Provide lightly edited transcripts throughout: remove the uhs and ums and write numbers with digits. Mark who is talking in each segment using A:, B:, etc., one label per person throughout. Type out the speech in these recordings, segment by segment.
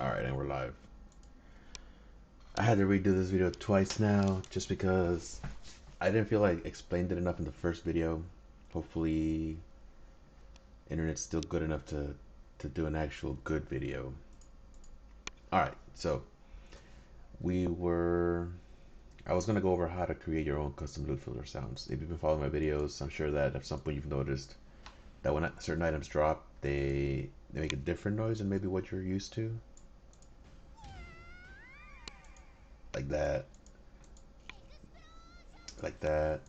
A: Alright, and we're live. I had to redo this video twice now just because I didn't feel like I explained it enough in the first video. Hopefully internet's still good enough to do an actual good video. Alright, so I was going to go over how to create your own custom loot filter sounds. If you've been following my videos, I'm sure that at some point you've noticed that when certain items drop, they make a different noise than maybe what you're used to. Like that. Like that.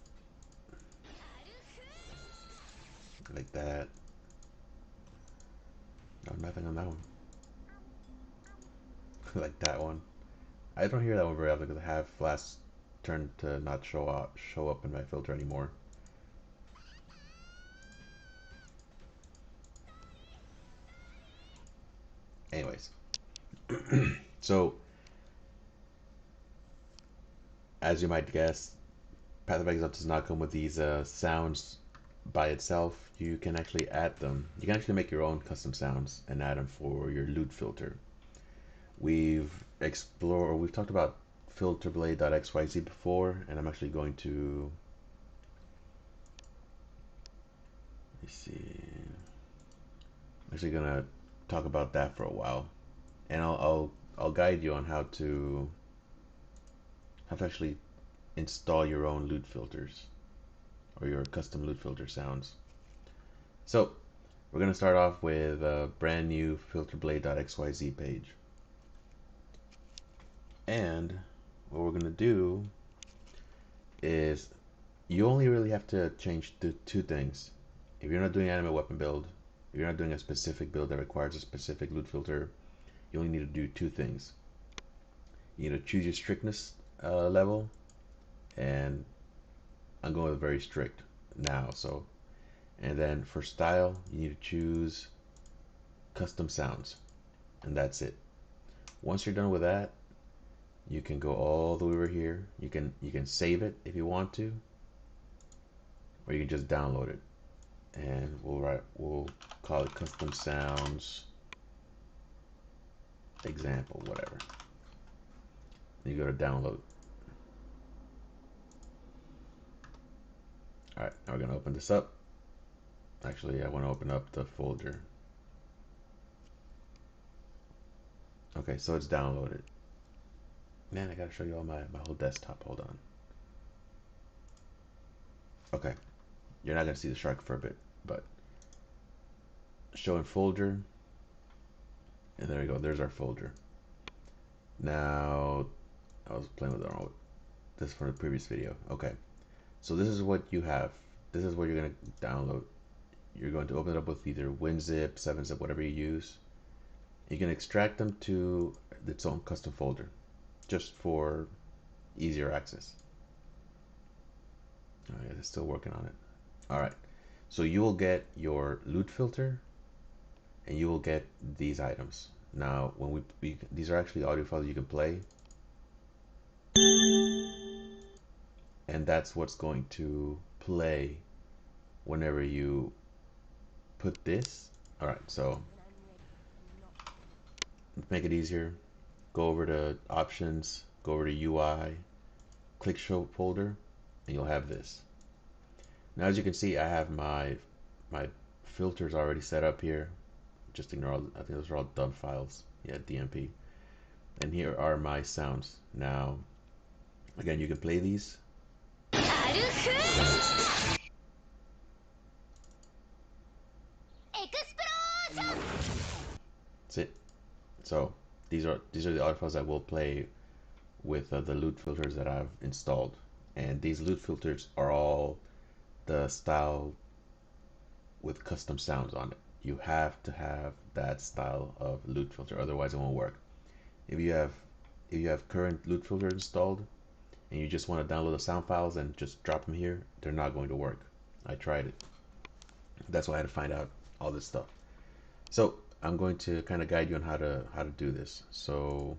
A: Like that. No, nothing on that one. Like that one. I don't hear that one very often because I have flasks turned to not show up in my filter anymore. Anyways, so as you might guess, Path of Exile does not come with these sounds by itself. You can actually add them. You can actually make your own custom sounds and add them for your loot filter. We've talked about Filterblade.xyz before, and I'm actually going to, let me see, I'm actually gonna talk about that for a while, and I'll guide you on how to actually install your own loot filters or your custom loot filter sounds. So we're gonna start off with a brand new Filterblade.xyz page, and what we're gonna do is you only really have to change two things. If you're not doing anime weapon build, if you're not doing a specific build that requires a specific loot filter, you only need to do two things. You need to choose your strictness level, and I'm going with very strict now. So, and then for style, you need to choose custom sounds, and that's it. Once you're done with that, you can go all the way over here. You can save it if you want to, or you can just download it. And we'll call it custom sounds example, whatever. You go to download. Alright, now we're gonna open this up. Actually, I want to open up the folder. Okay, so it's downloaded. Man, I gotta show you all my whole desktop. Hold on. Okay, you're not gonna see the shark for a bit, but show in folder, and there we go. There's our folder. Now, I was playing with this from the previous video. Okay, so this is what you have. This is what you're gonna download. You're going to open it up with either WinZip, 7-zip, whatever you use. You can extract them to its own custom folder, just for easier access. Oh yeah, they're still working on it. All right, so you will get your loot filter, and you will get these items. Now, when these are actually audio files you can play, and that's what's going to play whenever you put this. All right, so to make it easier, go over to options, go over to UI, click show folder, and you'll have this. Now, as you can see, I have my filters already set up here. Just ignore all, I think those are all dump files. Yeah, DMP. And here are my sounds. Now, again, you can play these. That's it. So these are the audio files that will play with the loot filters that I've installed, and these loot filters are all the style with custom sounds on it. You have to have that style of loot filter, otherwise it won't work. If you have current loot filter installed and you just want to download the sound files and just drop them here, they're not going to work. I tried it. That's why I had to find out all this stuff. So I'm going to kind of guide you on how to do this. So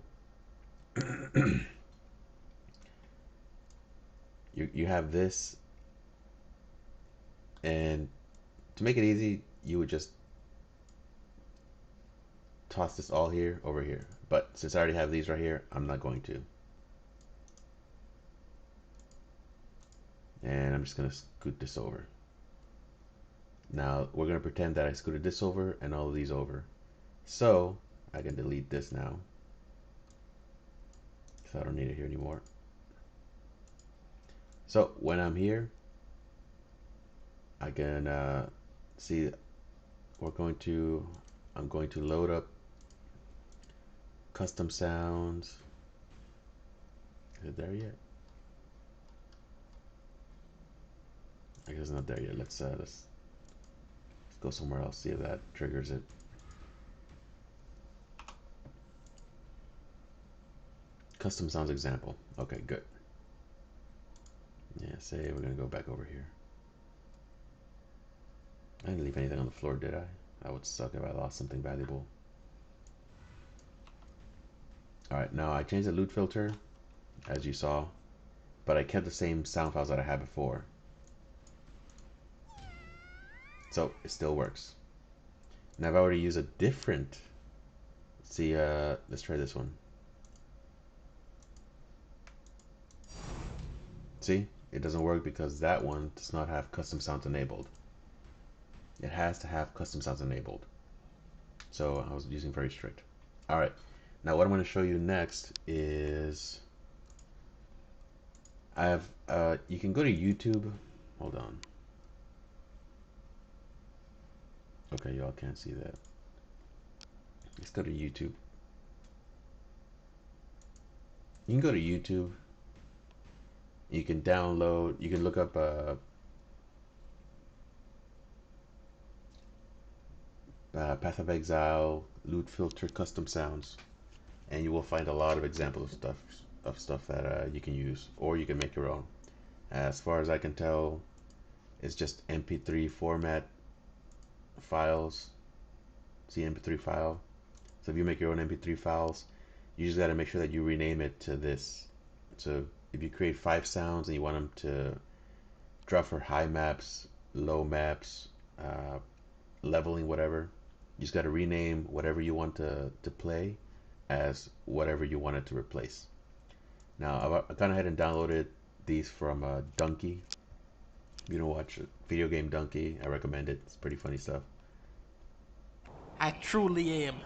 A: you have this, and to make it easy, you would just toss this all over here. But since I already have these right here, I'm not going to. And I'm just going to scoot this over. Now we're going to pretend that I scooted this over and all of these over. So I can delete this now. So I don't need it here anymore. So when I'm here, I can see I'm going to load up custom sounds. Is it there yet? I guess it's not there yet. Let's go somewhere else, see if that triggers it. Custom sounds example. Okay, good. Yeah, say we're gonna go back over here. I didn't leave anything on the floor, did I? That would suck if I lost something valuable. Alright, now I changed the loot filter, as you saw, but I kept the same sound files that I had before. So it still works. Now I've already used a different, see, let's try this one. See, it doesn't work because that one does not have custom sounds enabled. It has to have custom sounds enabled. So I was using very strict. All right, now what I'm going to show you next is I have, you can go to YouTube. Hold on. Okay, y'all can't see that. Let's go to YouTube. You can go to YouTube. You can download, you can look up Path of Exile, Loot Filter, Custom Sounds, and you will find a lot of examples of stuff that you can use, or you can make your own. As far as I can tell, it's just MP3 format files. See, MP3 file. So if you make your own MP3 files, you just got to make sure that you rename it to this. So if you create 5 sounds and you want them to draw for high maps, low maps, leveling, whatever, you just got to rename whatever you want to play as whatever you want it to replace. Now I gone ahead and downloaded these from Dunkey. If you don't watch video game Dunkey, I recommend it. It's pretty funny stuff.
B: I truly am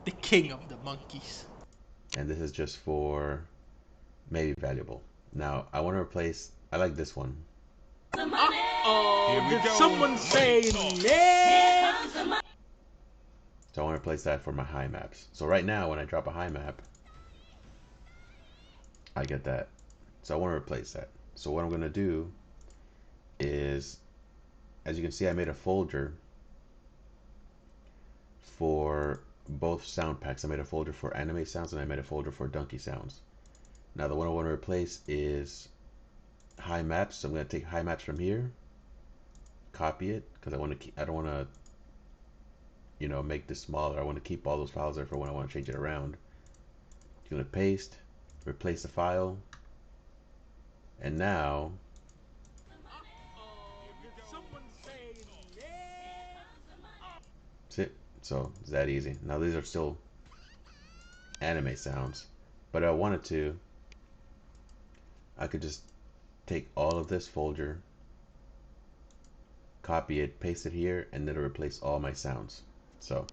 B: the king of the monkeys.
A: And this is just for maybe valuable. Now I want to replace, I like this one.
B: Uh-oh, did someone say no?
A: So I want to replace that for my high maps. So right now when I drop a high map, I get that. So I want to replace that. So what I'm going to do is, as you can see, I made a folder for both sound packs. I made a folder for anime sounds and I made a folder for Dunkey sounds. Now the one I want to replace is high maps. So I'm going to take high maps from here, copy it, because I don't want to, you know, make this smaller. I want to keep all those files there for when I want to change it around. You're going to paste, replace the file, and now that's it. So it's that easy. Now these are still anime sounds, but if I wanted to, I could just take all of this folder, copy it, paste it here, and it'll replace all my sounds. So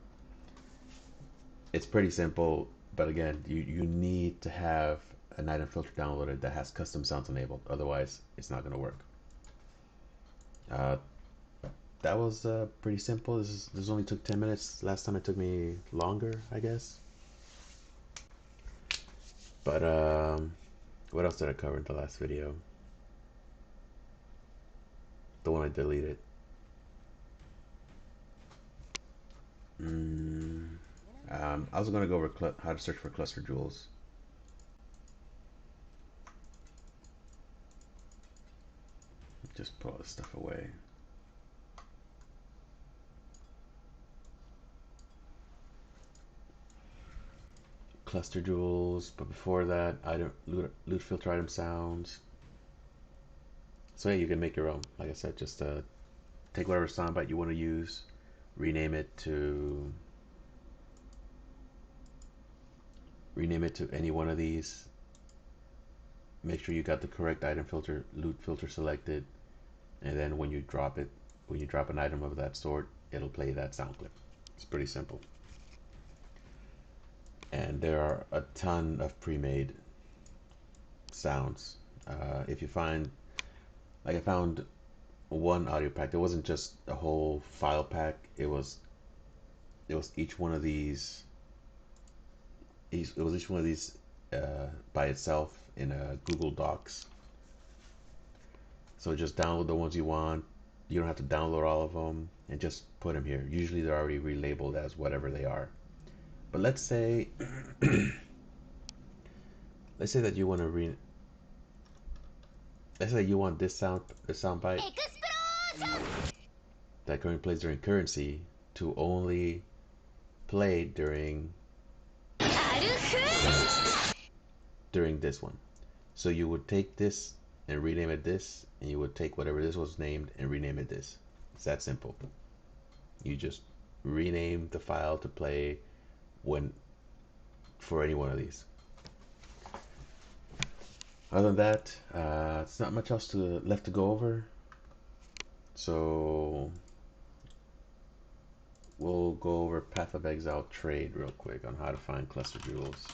A: it's pretty simple, but again, you need to have an item filter downloaded that has custom sounds enabled. Otherwise, it's not going to work. That was pretty simple. This only took 10 minutes. Last time it took me longer, I guess. But what else did I cover in the last video? The one I deleted. I was going to go over how to search for cluster jewels. Just put all this stuff away. Cluster jewels, but before that, item loot filter item sounds. So yeah, you can make your own. Like I said, just take whatever soundbite you want to use, rename it to rename it to any one of these. Make sure you got the correct item filter, loot filter selected, and then when you drop it, when you drop an item of that sort, it'll play that sound clip. It's pretty simple. And there are a ton of pre-made sounds. If you find, like I found one audio pack, it wasn't just a whole file pack. It was each one of these. It was each one of these by itself in a Google Docs. So just download the ones you want. You don't have to download all of them, and just put them here. Usually they're already relabeled as whatever they are. But let's say let's say that you want to let's say you want this sound bite that currently plays during currency to only play during this one. So you would take this and rename it this, and you would take whatever this was named and rename it this. It's that simple. You just rename the file to play when for any one of these. Other than that, it's not much else left to go over. So we'll go over Path of Exile trade real quick on how to find cluster jewels.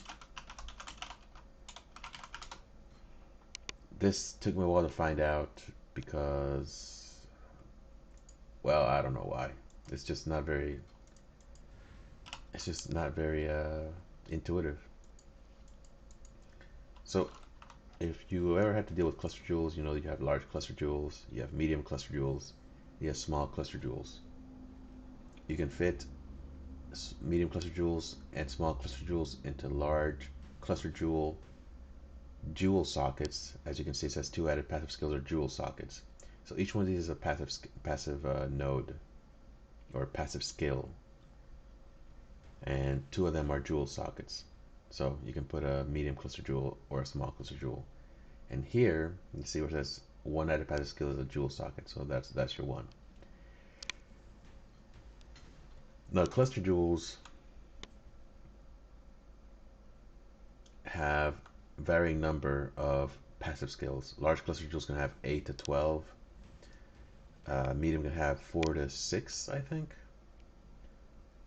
A: This took me a while to find out because, well, I don't know why. It's just not very intuitive. So if you ever have to deal with cluster jewels, you know you have large cluster jewels, you have medium cluster jewels, you have small cluster jewels. You can fit medium cluster jewels and small cluster jewels into large cluster jewel sockets. As you can see, it says 2 added passive skills or jewel sockets. So each one of these is a passive node or passive skill, and 2 of them are jewel sockets. So you can put a medium cluster jewel or a small cluster jewel. And here you see where it says 1 added passive skill is a jewel socket. So that's your one. Now cluster jewels have varying number of passive skills. Large cluster jewels can have 8 to 12. Medium can have 4 to 6, I think.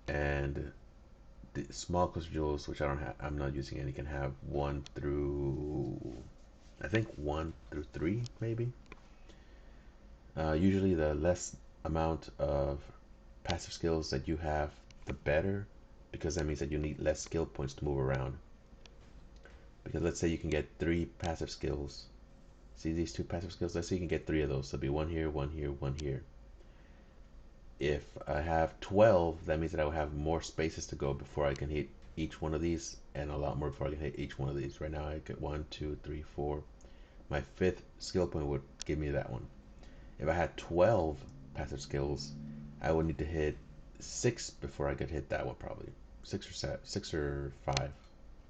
A: And the small cluster jewels, which I'm not using any, can have 1 through, I think 1 through 3, maybe. Usually the less amount of passive skills that you have, the better, because that means that you need less skill points to move around. Because let's say you can get 3 passive skills. See these 2 passive skills? Let's say you can get 3 of those. So it'll be 1 here, 1 here, 1 here. If I have 12, that means that I will have more spaces to go before I can hit each one of these, and a lot more before I can hit each one of these. Right now I get 1, 2, 3, 4. My 5th skill point would give me that one. If I had 12 passive skills, I would need to hit 6 before I could hit that one, probably 6 or 5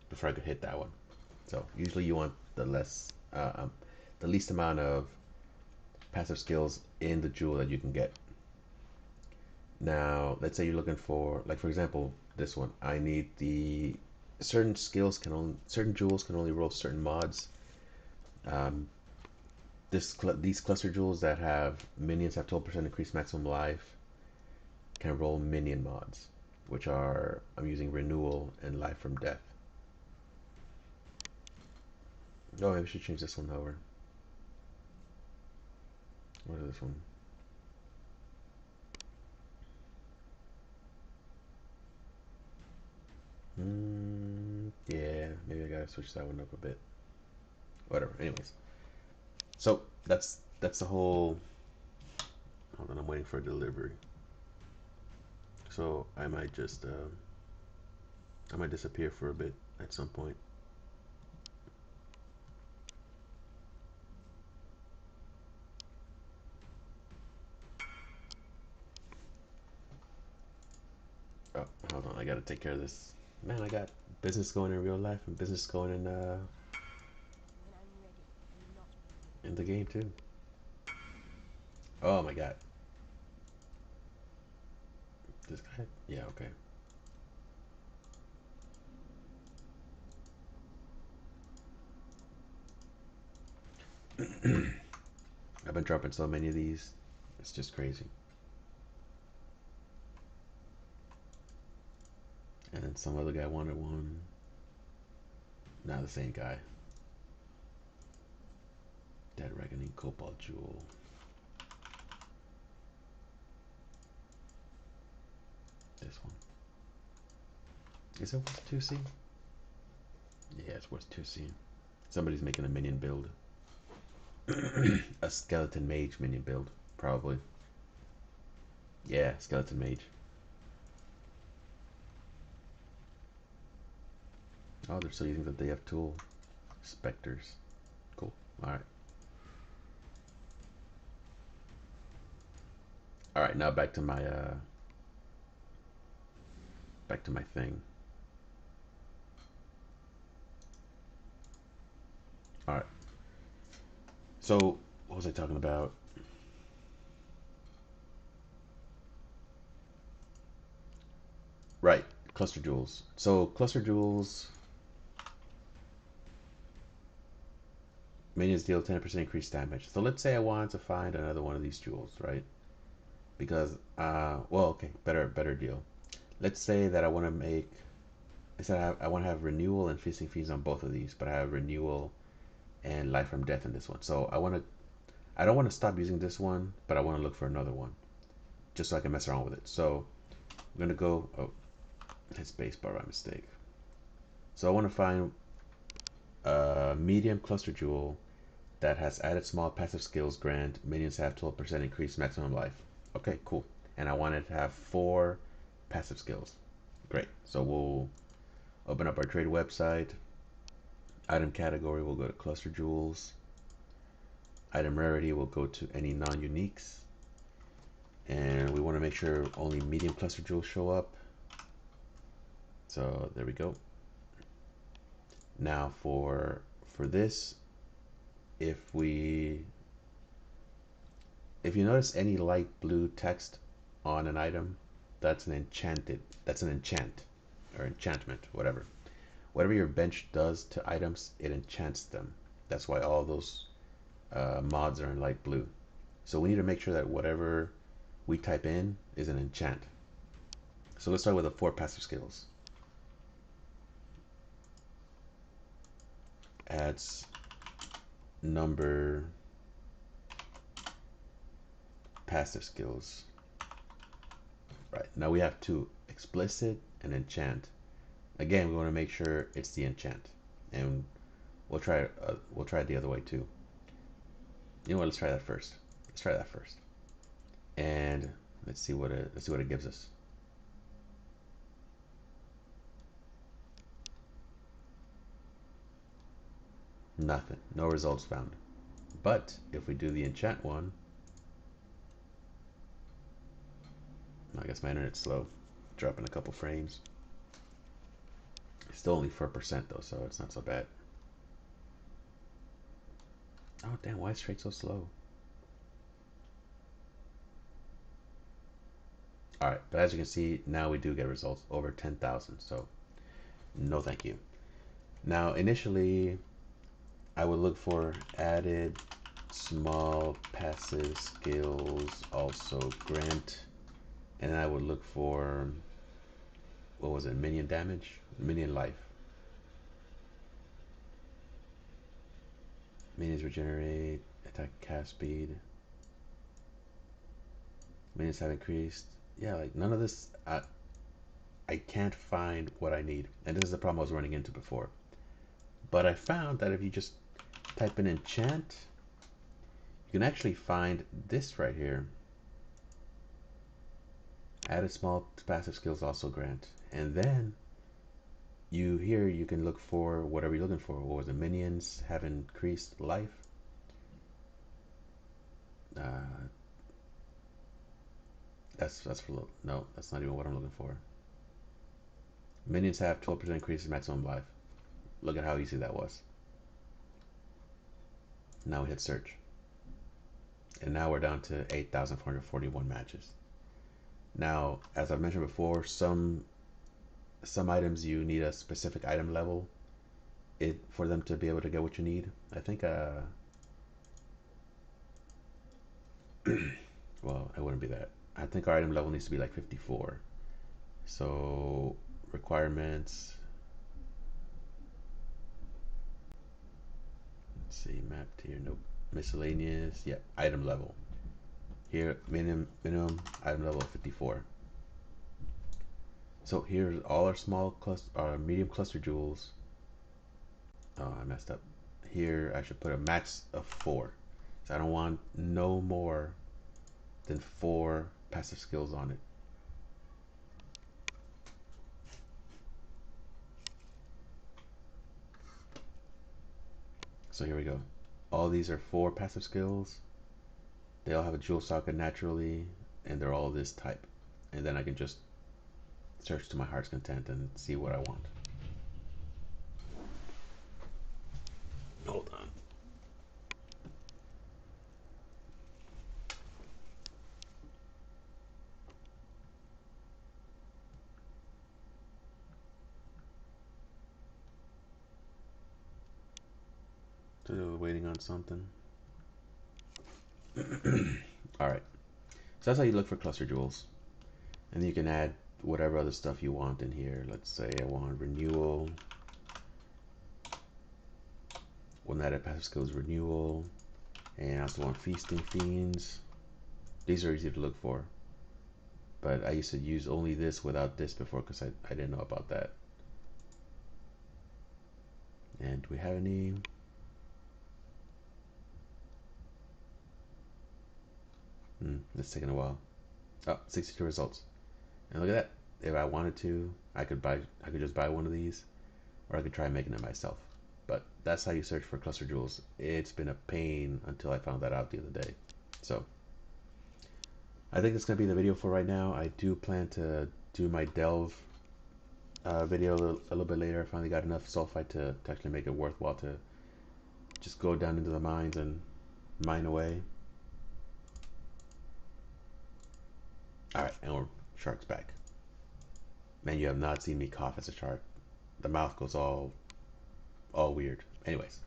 A: before I could hit that one. So usually you want the least amount of passive skills in the jewel that you can get. Now, let's say you're looking for, like for example, this one. I need certain jewels can only roll certain mods. These cluster jewels that have minions have 12% increased maximum life can roll minion mods, which are, I'm using Renewal and Life from Death. Oh, maybe we should change this one over. What is this one? Yeah, maybe I gotta switch that one up a bit. Whatever. Anyways, so that's the whole. Hold on, I'm waiting for a delivery. So I might just I might disappear for a bit at some point. Oh, hold on, I gotta take care of this. Man, I got business going in real life and business going in the game too. Oh my god. This guy? Yeah, okay. I've been dropping so many of these. It's just crazy. And then some other guy wanted one. Not the same guy. Dead Reckoning Cobalt Jewel. This one. Is it worth 2C? Yeah, it's worth 2C. Somebody's making a minion build. A skeleton mage minion build, probably. Yeah, skeleton mage. Oh, they're still using the DF tool. Specters. Cool. Alright. Alright, now back to my thing. Alright. So what was I talking about? Right, cluster jewels. So cluster jewels, minions deal 10% increased damage. So let's say I wanted to find another one of these jewels, right? Because well, okay, better deal. Let's say that I want to make, I want to have renewal and feasting fees on both of these, but I have renewal and life from death in this one. So I don't want to stop using this one, but I want to look for another one, just so I can mess around with it. So I'm gonna go. Oh, hit spacebar by mistake. So I want to find a medium cluster jewel that has added small passive skills grant minions have 12% increased maximum life. Okay, cool. And I want it to have 4 passive skills. Great. So we'll open up our trade website. Item category, we'll go to cluster jewels. Item rarity, we'll go to any non-uniques. And we want to make sure only medium cluster jewels show up. So there we go. Now for this, if you notice any light blue text on an item, that's an enchant or enchantment, whatever your bench does to items, it enchants them. That's why all those mods are in light blue. So we need to make sure that whatever we type in is an enchant. So let's start with the 4 passive skills. Adds number passive skills. Right, now we have 2, explicit and enchant. Again, we want to make sure it's the enchant, and we'll try it the other way too. You know what? Let's try that first. And let's see what it gives us. Nothing. No results found. But if we do the enchant one, I guess my internet's slow, dropping a couple frames. It's still only 4% though, so it's not so bad. Oh damn, why is trade so slow? Alright, but as you can see, now we do get results over 10,000, so no thank you. Now initially, I would look for added small passive skills also grant, and I would look for, what was it, minion damage? Minion life. Minions regenerate, attack cast speed. Minions have increased. Yeah, like none of this, I can't find what I need. And this is the problem I was running into before. But I found that if you just type in enchant, you can actually find this right here. Added small passive skills also grant. And then you can look for whatever you're looking for. What was it? Minions have increased life. That's for no, that's not even what I'm looking for. Minions have 12% increase in maximum life. Look at how easy that was. Now we hit search. And now we're down to 8,441 matches. Now, as I've mentioned before, some items you need a specific item level for them to be able to get what you need. I think Well, it wouldn't be that. I think our item level needs to be like 54. So requirements. Let's see, mapped here. Nope. Miscellaneous. Yep. Item level. Here, minimum item level of 54. So here's all our small cluster, our medium cluster jewels. Oh, I messed up. Here I should put a max of 4. So I don't want no more than 4 passive skills on it. So here we go. All these are 4 passive skills. They all have a jewel socket naturally, and they're all this type. And then I can just search to my heart's content and see what I want. Hold on. Still waiting on something. Alright. So that's how you look for cluster jewels. And then you can add whatever other stuff you want in here. Let's say I want renewal. One that passive skills renewal. And I also want feasting fiends. These are easy to look for. But I used to use only this without this before because I didn't know about that. And do we have any? It's taking a while. Oh, 62 results. And look at that. If I wanted to, I could just buy one of these, or I could try making it myself. But that's how you search for cluster jewels. It's been a pain until I found that out the other day. So I think that's gonna be the video for right now. I do plan to do my delve video a little bit later. I finally got enough sulfite to actually make it worthwhile to just go down into the mines and mine away. Alright, and we're shark's back. Man, you have not seen me cough as a shark. The mouth goes all weird. Anyways,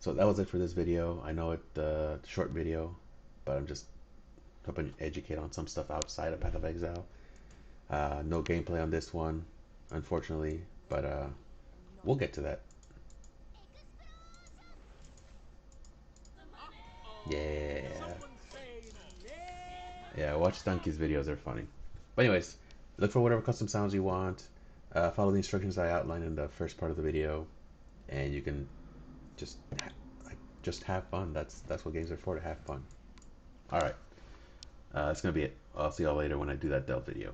A: so that was it for this video. I know it's a short video, but I'm just hoping to educate on some stuff outside of Path of Exile. No gameplay on this one, unfortunately, but we'll get to that. Yeah. Yeah, watch Dunkey's videos, they're funny. But anyways, look for whatever custom sounds you want. Follow the instructions I outlined in the first part of the video, and you can just just have fun. That's what games are for, to have fun. All right, that's gonna be it. I'll see y'all later when I do that delve video.